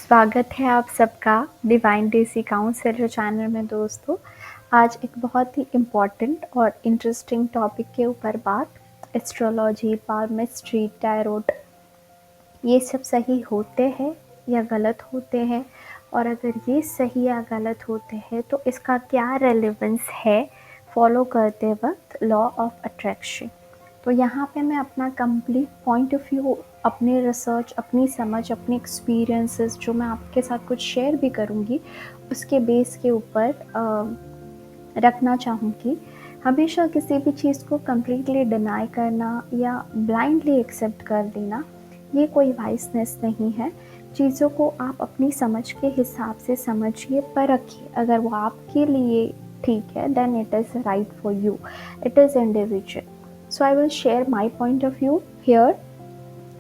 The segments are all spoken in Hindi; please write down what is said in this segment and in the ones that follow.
स्वागत है आप सबका डिवाइन देसी काउंसलर चैनल में दोस्तों। आज एक बहुत ही इम्पॉर्टेंट और इंटरेस्टिंग टॉपिक के ऊपर बात, एस्ट्रोलॉजी, पाल्मिस्ट्री, टैरोट, ये सब सही होते हैं या गलत होते हैं, और अगर ये सही या गलत होते हैं तो इसका क्या रेलेवेंस है फॉलो करते वक्त लॉ ऑफ अट्रैक्शन। तो यहाँ पे मैं अपना कंप्लीट पॉइंट ऑफ व्यू, अपने रिसर्च, अपनी समझ, अपने एक्सपीरियंसेस जो मैं आपके साथ कुछ शेयर भी करूँगी, उसके बेस के ऊपर रखना चाहूँगी। हमेशा किसी भी चीज़ को कम्प्लीटली डिनाई करना या ब्लाइंडली एक्सेप्ट कर देना, ये कोई वाइसनेस नहीं है। चीज़ों को आप अपनी समझ के हिसाब से समझिए, परखिए। अगर वो आपके लिए ठीक है, then it is right for you, it is individual. So I will share my point of view here.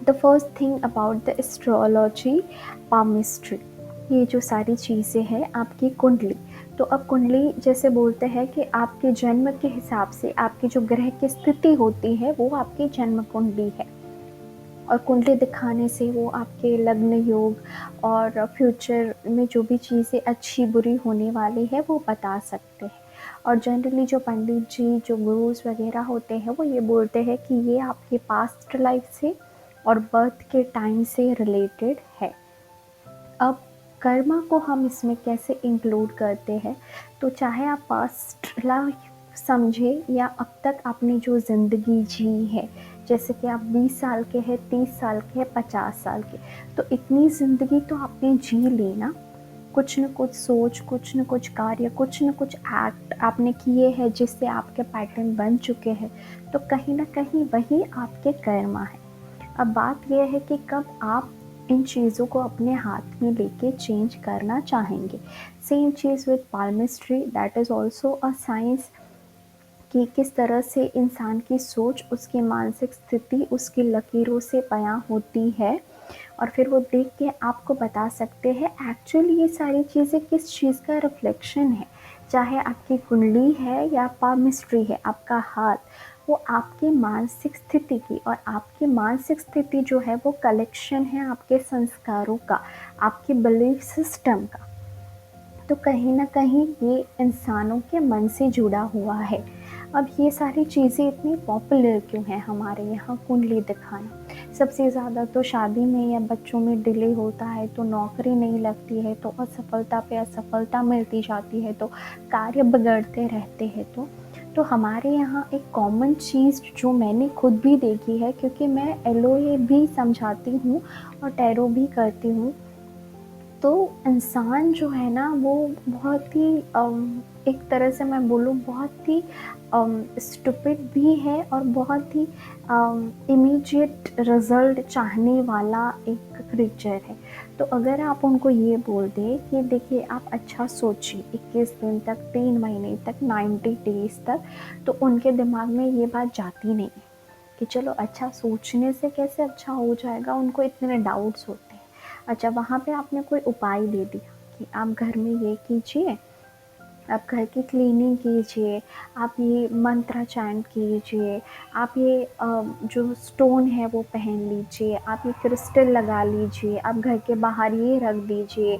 The first thing about the astrology, palmistry, ये जो सारी चीज़ें हैं आपकी कुंडली। तो अब कुंडली जैसे बोलते हैं कि आपके जन्म के हिसाब से आपकी जो ग्रह की स्थिति होती है वो आपकी जन्म कुंडली है, और कुंडली दिखाने से वो आपके लग्न योग और फ्यूचर में जो भी चीज़ें अच्छी बुरी होने वाली है वो बता सकते हैं। और जनरली जो पंडित जी, जो गुरुज वगैरह होते हैं, वो ये बोलते हैं कि ये आपके पास्ट लाइफ से और बर्थ के टाइम से रिलेटेड है। अब कर्मा को हम इसमें कैसे इंक्लूड करते हैं, तो चाहे आप पास्ट लाइफ समझे या अब तक आपने जो ज़िंदगी जी है, जैसे कि आप 20 साल के हैं, 30 साल के हैं, 50 साल के, तो इतनी ज़िंदगी तो आपने जी ली ना। कुछ न कुछ सोच, कुछ न कुछ कार्य, कुछ न कुछ एक्ट आपने किए हैं जिससे आपके पैटर्न बन चुके हैं, तो कहीं ना कहीं वही आपके कर्मा है। अब बात यह है कि कब आप इन चीज़ों को अपने हाथ में लेके चेंज करना चाहेंगे। सेम चीज़ with palmistry, that is also a science कि किस तरह से इंसान की सोच, उसकी मानसिक स्थिति उसकी लकीरों से बयां होती है, और फिर वो देख के आपको बता सकते हैं एक्चुअली ये सारी चीज़ें किस चीज़ का रिफ्लेक्शन है। चाहे आपकी कुंडली है या पाल्मिस्ट्री है, आपका हाथ, वो आपकी मानसिक स्थिति की, और आपकी मानसिक स्थिति जो है वो कलेक्शन है आपके संस्कारों का, आपके बिलीफ सिस्टम का। तो कहीं ना कहीं ये इंसानों के मन से जुड़ा हुआ है। अब ये सारी चीज़ें इतनी पॉपुलर क्यों हैं हमारे यहाँ, कुंडली दिखाना? सबसे ज़्यादा तो शादी में या बच्चों में डिले होता है, तो नौकरी नहीं लगती है, तो असफलता पे असफलता मिलती जाती है, तो कार्य बिगड़ते रहते हैं। तो हमारे यहाँ एक कॉमन चीज़ जो मैंने खुद भी देखी है, क्योंकि मैं एलओए भी समझाती हूँ और टैरो भी करती हूँ, तो इंसान जो है ना वो बहुत ही एक तरह से मैं बोलूँ बहुत ही स्टूपिड भी है, और बहुत ही इमीडिएट रिजल्ट चाहने वाला एक क्रीचर है। तो अगर आप उनको ये बोल दें कि देखिए आप अच्छा सोचिए 21 दिन तक, 3 महीने तक, 90 डेज तक, तो उनके दिमाग में ये बात जाती नहीं है कि चलो अच्छा सोचने से कैसे अच्छा हो जाएगा, उनको इतने डाउट्स होते हैं। अच्छा, वहाँ पे आपने कोई उपाय दे दिया कि आप घर में ये कीजिए, आप घर की क्लीनिंग कीजिए, आप ये मंत्र चैंट कीजिए, आप ये जो स्टोन है वो पहन लीजिए, आप ये क्रिस्टल लगा लीजिए, आप घर के बाहर ये रख दीजिए,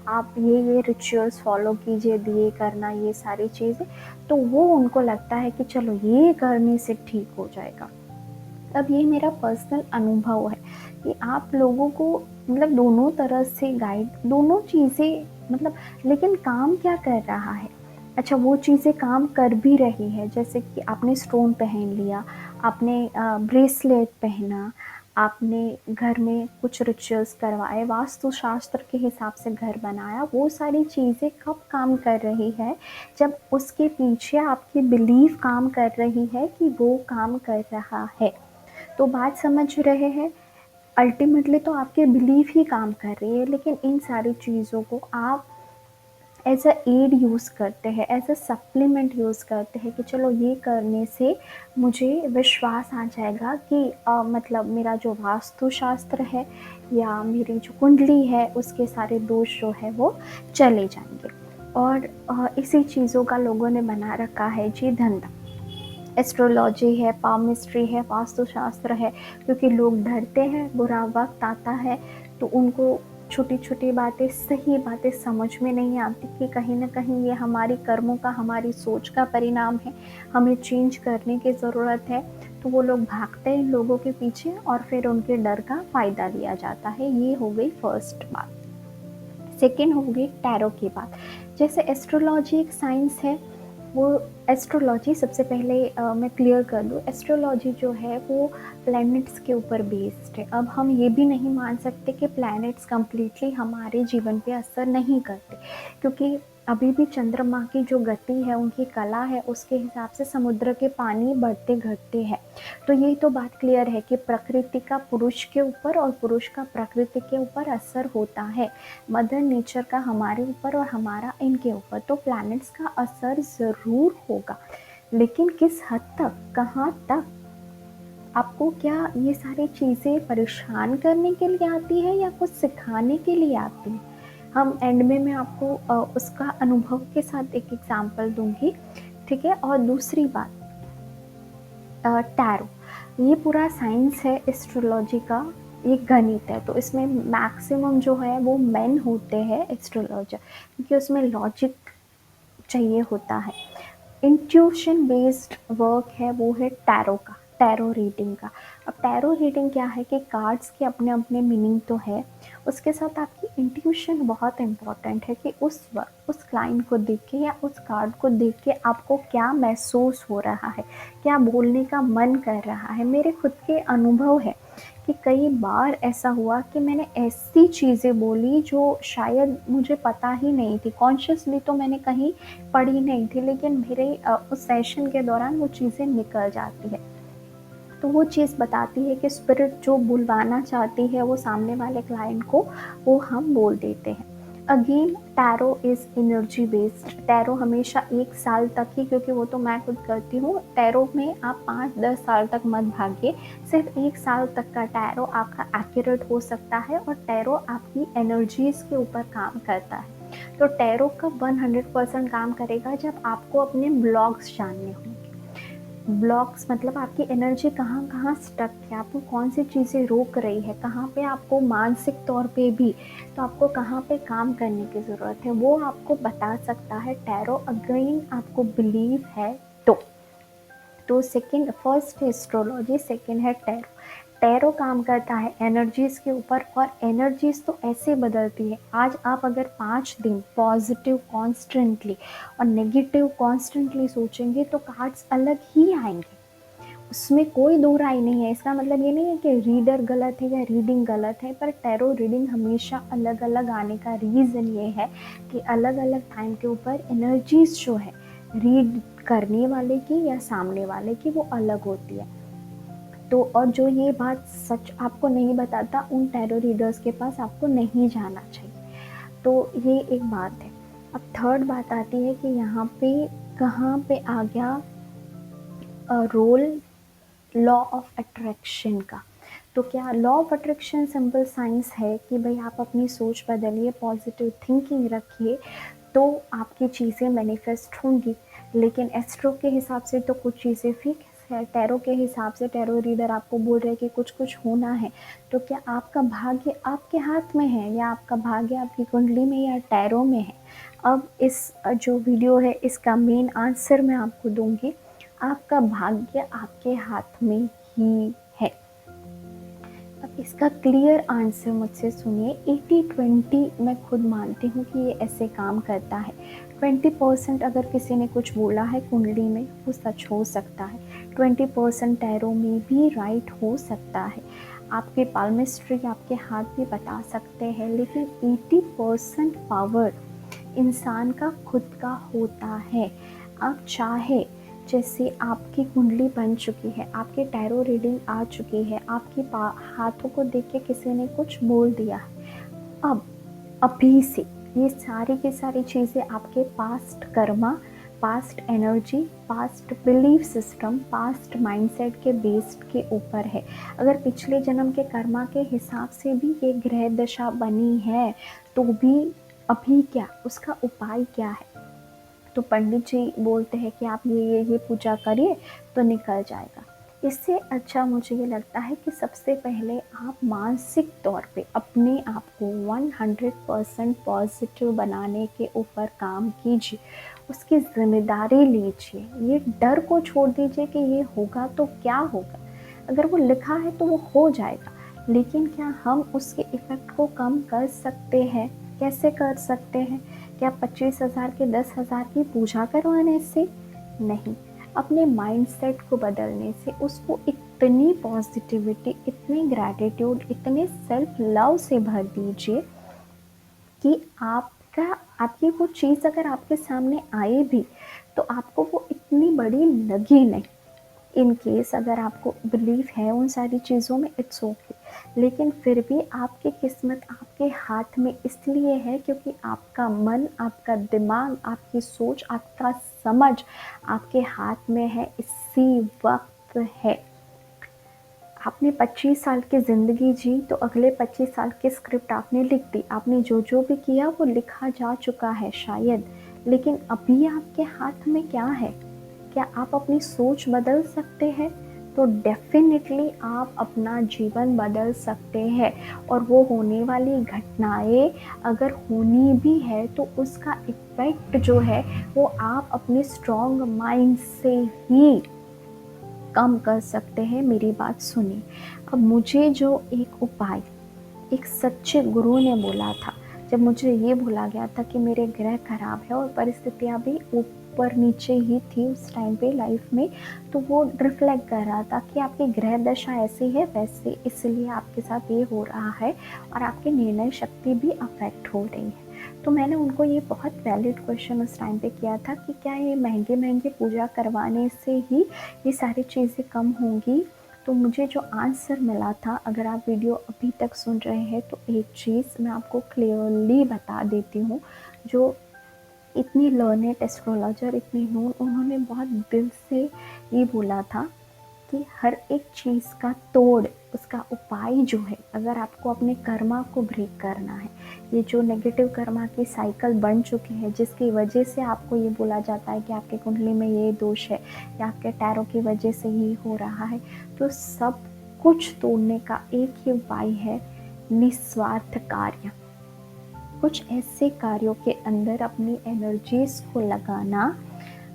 आप ये रिचुअल्स फॉलो कीजिए, दिए करना, ये सारी चीज़ें, तो वो उनको लगता है कि चलो ये करने से ठीक हो जाएगा। अब ये मेरा पर्सनल अनुभव है कि आप लोगों को मतलब दोनों तरह से गाइड, दोनों चीज़ें मतलब, लेकिन काम क्या कर रहा है? अच्छा, वो चीज़ें काम कर भी रही है, जैसे कि आपने स्टोन पहन लिया, आपने ब्रेसलेट पहना, आपने घर में कुछ रिचुअल्स करवाए, वास्तुशास्त्र के हिसाब से घर बनाया, वो सारी चीज़ें कब काम कर रही है? जब उसके पीछे आपकी बिलीफ काम कर रही है कि वो काम कर रहा है। तो बात समझ रहे हैं? अल्टीमेटली तो आपके बिलीफ ही काम कर रही है, लेकिन इन सारी चीज़ों को आप एज अ एड यूज़ करते हैं, एज अ सप्लीमेंट यूज़ करते हैं कि चलो ये करने से मुझे विश्वास आ जाएगा कि मतलब मेरा जो वास्तुशास्त्र है या मेरी जो कुंडली है उसके सारे दोष जो है वो चले जाएंगे। और इसी चीज़ों का लोगों ने बना रखा है जी धंधा। एस्ट्रोलॉजी है, पामिस्ट्री है, वास्तुशास्त्र है, क्योंकि लोग डरते हैं, बुरा वक्त आता है तो उनको छोटी छोटी बातें, सही बातें समझ में नहीं आती कि कहीं ना कहीं ये हमारी कर्मों का, हमारी सोच का परिणाम है, हमें चेंज करने की ज़रूरत है, तो वो लोग भागते हैं इन लोगों के पीछे और फिर उनके डर का फ़ायदा लिया जाता है। ये हो गई फर्स्ट बात। सेकेंड हो गई टैरो की बात। जैसे एस्ट्रोलॉजी एक साइंस है, वो एस्ट्रोलॉजी सबसे पहले मैं क्लियर कर दूँ, एस्ट्रोलॉजी जो है वो प्लैनेट्स के ऊपर बेस्ड है। अब हम ये भी नहीं मान सकते कि प्लैनेट्स कंप्लीटली हमारे जीवन पे असर नहीं करते, क्योंकि अभी भी चंद्रमा की जो गति है, उनकी कला है, उसके हिसाब से समुद्र के पानी बढ़ते घटते हैं। तो यही तो बात क्लियर है कि प्रकृति का पुरुष के ऊपर और पुरुष का प्रकृति के ऊपर असर होता है, मदर नेचर का हमारे ऊपर और हमारा इनके ऊपर। तो प्लैनेट्स का असर ज़रूर होगा, लेकिन किस हद तक, कहाँ तक। आपको क्या ये सारी चीज़ें परेशान करने के लिए आती है या कुछ सिखाने के लिए आती है? हम एंड में मैं आपको उसका अनुभव के साथ एक एग्जांपल दूंगी, ठीक है। और दूसरी बात, टैरो, ये पूरा साइंस है एस्ट्रोलॉजी का, ये गणित है, तो इसमें मैक्सिमम जो है वो मेन होते हैं एस्ट्रोलॉजर, क्योंकि उसमें लॉजिक चाहिए होता है। इंट्यूशन बेस्ड वर्क है वो है टैरो का, टैरो रीडिंग का। अब टैरो रीडिंग क्या है कि कार्ड्स के अपने अपने मीनिंग तो है, उसके साथ आपकी इंट्यूशन बहुत इम्पॉर्टेंट है कि उस वक्त उस क्लाइंट को देख के या उस कार्ड को देख के आपको क्या महसूस हो रहा है, क्या बोलने का मन कर रहा है। मेरे खुद के अनुभव है कि कई बार ऐसा हुआ कि मैंने ऐसी चीज़ें बोली जो शायद मुझे पता ही नहीं थी, कॉन्शियसली तो मैंने कहीं पढ़ी नहीं थी, लेकिन मेरे उस सेशन के दौरान वो चीज़ें निकल जाती है। तो वो चीज़ बताती है कि स्पिरिट जो बुलवाना चाहती है वो सामने वाले क्लाइंट को, वो हम बोल देते हैं। Again tarot is energy based. Tarot हमेशा 1 साल तक ही, क्योंकि वो तो मैं खुद करती हूँ, टैरो में आप 5-10 साल तक मत भागिए, सिर्फ 1 साल तक का टैरो आपका एक्यूरेट हो सकता है, और टैरो आपकी एनर्जीज़ के ऊपर काम करता है। तो टैरो का 100% काम करेगा जब आपको अपने ब्लॉग्स जानने होंगे। ब्लॉक्स मतलब आपकी एनर्जी कहाँ कहाँ स्टक है, आपको कौन सी चीज़ें रोक रही है, कहाँ पे आपको मानसिक तौर पे भी, तो आपको कहाँ पे काम करने की ज़रूरत है, वो आपको बता सकता है टैरो। अगेन आपको बिलीव है तो सेकंड, फर्स्ट है एस्ट्रोलॉजी, सेकंड है टैरो। टैरो काम करता है एनर्जीज़ के ऊपर, और एनर्जीज़ तो ऐसे बदलती है। आज आप अगर 5 दिन पॉजिटिव कॉन्स्टेंटली और नेगेटिव कॉन्स्टेंटली सोचेंगे तो कार्ड्स अलग ही आएंगे, उसमें कोई दो राय नहीं है। इसका मतलब ये नहीं है कि रीडर गलत है या रीडिंग गलत है, पर टैरो रीडिंग हमेशा अलग अलग आने का रीज़न ये है कि अलग अलग टाइम के ऊपर एनर्जीज जो है रीड करने वाले की या सामने वाले की वो अलग होती है। तो और जो ये बात सच आपको नहीं बताता, उन टैरो रीडर्स के पास आपको नहीं जाना चाहिए। तो ये एक बात है। अब थर्ड बात आती है कि यहाँ पे कहाँ पे आ गया रोल लॉ ऑफ अट्रैक्शन का। तो क्या law of attraction simple science है कि भाई आप अपनी सोच बदलिए, पॉजिटिव थिंकिंग रखिए, तो आपकी चीज़ें मैनिफेस्ट होंगी। लेकिन एस्ट्रो के हिसाब से तो कुछ चीज़ें फिक्स है, टैरो के हिसाब से टैरो रीडर आपको बोल रहे हैं कि कुछ कुछ होना है। तो क्या आपका भाग्य आपके हाथ में है, या आपका भाग्य आपकी कुंडली में या टैरो में है? अब इस जो वीडियो है इसका मेन आंसर मैं आपको दूंगी, आपका भाग्य आपके हाथ में ही है। अब इसका क्लियर आंसर मुझसे सुनिए। 80-20 मैं खुद मानती हूँ कि ये ऐसे काम करता है। 20% अगर किसी ने कुछ बोला है कुंडली में वो सच हो सकता है, 20% टैरो में भी राइट हो सकता है, आपके पाल्मिस्ट्री आपके हाथ भी बता सकते हैं, लेकिन 80% पावर इंसान का खुद का होता है। आप चाहे, जैसे आपकी कुंडली बन चुकी है, आपकी टैरो रीडिंग आ चुकी है, आपके हाथों को देख के किसी ने कुछ बोल दिया है, अब अभी से ये सारी की सारी चीज़ें आपके past Karma, past energy, past belief system, past mindset के बेस्ड के ऊपर है। अगर पिछले जन्म के कर्मा के हिसाब से भी ये ग्रह दशा बनी है तो भी अभी क्या, उसका उपाय क्या है? तो पंडित जी बोलते हैं कि आप ये पूजा करिए तो निकल जाएगा। इससे अच्छा मुझे ये लगता है कि सबसे पहले आप मानसिक तौर पे अपने आप को 100% पॉजिटिव बनाने के ऊपर काम कीजिए, उसकी ज़िम्मेदारी लीजिए। ये डर को छोड़ दीजिए कि ये होगा तो क्या होगा, अगर वो लिखा है तो वो हो जाएगा, लेकिन क्या हम उसके इफ़ेक्ट को कम कर सकते हैं? कैसे कर सकते हैं? क्या 25,000 के 10,000 की पूजा करवाने से? नहीं, अपने माइंडसेट को बदलने से, उसको इतनी पॉजिटिविटी, इतनी ग्रैटिट्यूड, इतने सेल्फ लव से भर दीजिए कि आपकी वो चीज़ अगर आपके सामने आए भी तो आपको वो इतनी बड़ी लगी नहीं। इन केस अगर आपको बिलीव है उन सारी चीज़ों में, इट्स ओके, लेकिन फिर भी आपकी किस्मत आपके हाथ में इसलिए है क्योंकि आपका मन, आपका दिमाग, आपकी सोच, आपका समझ आपके हाथ में है, इसी वक्त है। आपने 25 साल की ज़िंदगी जी तो अगले 25 साल की स्क्रिप्ट आपने लिख दी, आपने जो जो भी किया वो लिखा जा चुका है शायद, लेकिन अभी आपके हाथ में क्या है? क्या आप अपनी सोच बदल सकते हैं? तो डेफ़िनेटली आप अपना जीवन बदल सकते हैं, और वो होने वाली घटनाएँ अगर होनी भी है तो उसका इफ़ेक्ट जो है वो आप अपने स्ट्रॉन्ग माइंड से ही कम कर सकते हैं। मेरी बात सुनिए। अब मुझे जो एक उपाय एक सच्चे गुरु ने बोला था, जब मुझे ये बोला गया था कि मेरे ग्रह खराब है और परिस्थितियाँ भी ऊपर नीचे ही थी उस टाइम पे लाइफ में, तो वो रिफ्लेक्ट कर रहा था कि आपकी ग्रह दशा ऐसी है वैसे, इसलिए आपके साथ ये हो रहा है और आपकी निर्णय शक्ति भी अफेक्ट हो रही है। तो मैंने उनको ये बहुत वैलिड क्वेश्चन उस टाइम पे किया था कि क्या ये महंगे महंगे पूजा करवाने से ही ये सारी चीज़ें कम होंगी? तो मुझे जो आंसर मिला था, अगर आप वीडियो अभी तक सुन रहे हैं तो एक चीज़ मैं आपको क्लियरली बता देती हूँ। जो इतनी लर्नेड एस्ट्रोलॉजर, इतनी नोन, उन्होंने बहुत दिल से ये बोला था कि हर एक चीज़ का तोड़, उसका उपाय जो है, अगर आपको अपने कर्मा को ब्रेक करना है, ये जो नेगेटिव कर्मा की साइकिल बन चुकी है जिसकी वजह से आपको ये बोला जाता है कि आपके कुंडली में ये दोष है या आपके टैरो की वजह से ये हो रहा है, तो सब कुछ तोड़ने का एक ही उपाय है, निस्वार्थ कार्य। कुछ ऐसे कार्यों के अंदर अपनी एनर्जीज को लगाना,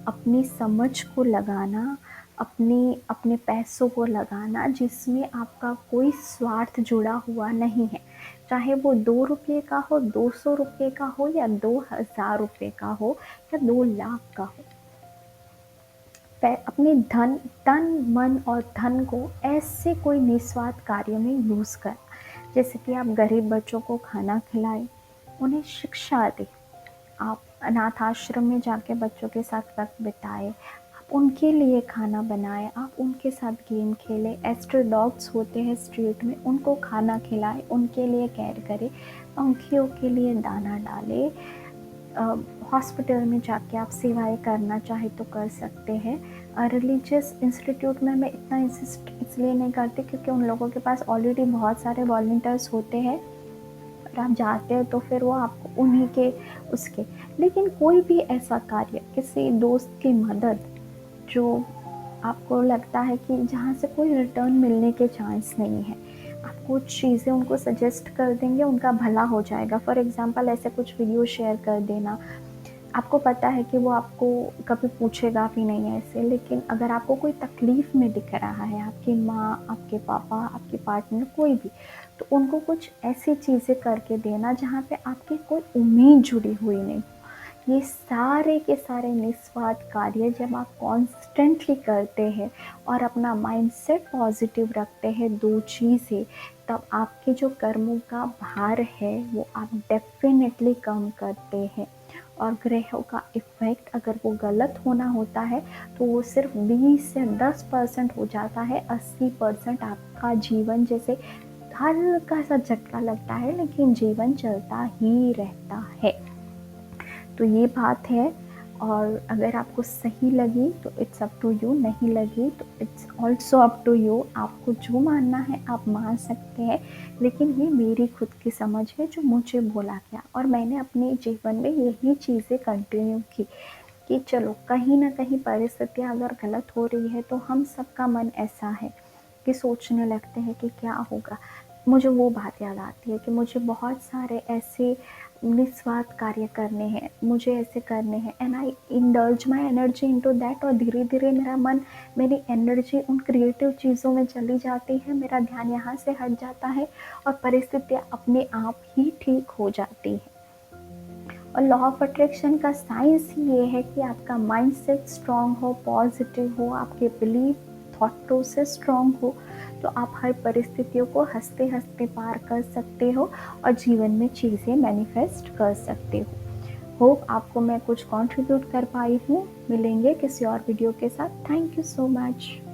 अपनी समझ को लगाना, अपने पैसों को लगाना जिसमें आपका कोई स्वार्थ जुड़ा हुआ नहीं है, चाहे वो 2 रुपये का हो, 200 रुपये का हो या 2000 रुपये का हो या 2 लाख का हो। अपने तन मन और धन को ऐसे कोई निस्वार्थ कार्य में यूज़ कर, जैसे कि आप गरीब बच्चों को खाना खिलाएं, उन्हें शिक्षा दें, आप अनाथ आश्रम में जाके बच्चों के साथ वक्त बिताएं, आप उनके लिए खाना बनाएं, आप उनके साथ गेम खेलें, एस्ट्रो डॉग्स होते हैं स्ट्रीट में, उनको खाना खिलाएं, उनके लिए केयर करें, पंखियों के लिए दाना डालें, हॉस्पिटल में जाके आप सेवाएं करना चाहे तो कर सकते हैं। रिलीजियस इंस्टीट्यूट में मैं इतना इंसिस्ट इसलिए नहीं करती क्योंकि उन लोगों के पास ऑलरेडी बहुत सारे वॉल्टियर्स होते हैं, और आप जाते हैं तो फिर वो आपको उन्हीं के उसके, लेकिन कोई भी ऐसा कार्य, किसी दोस्त की मदद जो आपको लगता है कि जहाँ से कोई रिटर्न मिलने के चांस नहीं है, आप कुछ चीज़ें उनको सजेस्ट कर देंगे, उनका भला हो जाएगा। फॉर एग्ज़ाम्पल ऐसे कुछ वीडियो शेयर कर देना, आपको पता है कि वो आपको कभी पूछेगा भी नहीं ऐसे, लेकिन अगर आपको कोई तकलीफ़ में दिख रहा है, आपकी माँ, आपके पापा, आपके पार्टनर, कोई भी, तो उनको कुछ ऐसी चीज़ें करके देना जहाँ पे आपकी कोई उम्मीद जुड़ी हुई नहीं। ये सारे के सारे निस्वार्थ कार्य जब आप कॉन्स्टेंटली करते हैं और अपना माइंडसेट पॉजिटिव रखते हैं, 2 चीज़ें, तब आपके जो कर्मों का भार है वो आप डेफिनेटली कम करते हैं। और ग्रहों का इफ़ेक्ट अगर वो गलत होना होता है तो वो सिर्फ 20 से 10% हो जाता है, 80% आपका जीवन जैसे हल्का सा झटका लगता है, लेकिन जीवन चलता ही रहता है। तो ये बात है, और अगर आपको सही लगी तो इट्स अप टू यू, नहीं लगी तो it's also up to you. आपको जो मानना है आप मान सकते हैं, लेकिन ये मेरी खुद की समझ है जो मुझे बोला गया, और मैंने अपने जीवन में यही चीज़ें कंटिन्यू की। कि चलो कहीं न कहीं परिस्थितियाँ अगर गलत हो रही है तो हम सबका मन ऐसा है कि सोचने लगते हैं कि क्या होगा। मुझे वो बात याद आती है कि मुझे बहुत सारे ऐसे निस्वार्थ कार्य करने हैं, मुझे ऐसे करने हैं and I indulge my energy into that, और धीरे-धीरे मेरा मन, मेरी एनर्जी उन क्रिएटिव चीज़ों में चली जाती है, मेरा ध्यान यहाँ से हट जाता है और परिस्थितियाँ अपने आप ही ठीक हो जाती हैं। और लॉ ऑफ अट्रैक्शन का साइंस ही ये है कि आपका माइंडसेट स्ट्रांग हो, पॉजिटिव हो, आपके बिलीफ, थॉट प्रोसेस स्ट्रांग हो, तो आप हर परिस्थितियों को हंसते हंसते पार कर सकते हो और जीवन में चीज़ें मैनिफेस्ट कर सकते हो। होप आपको मैं कुछ कंट्रीब्यूट कर पाई हूँ। मिलेंगे किसी और वीडियो के साथ। Thank you so much.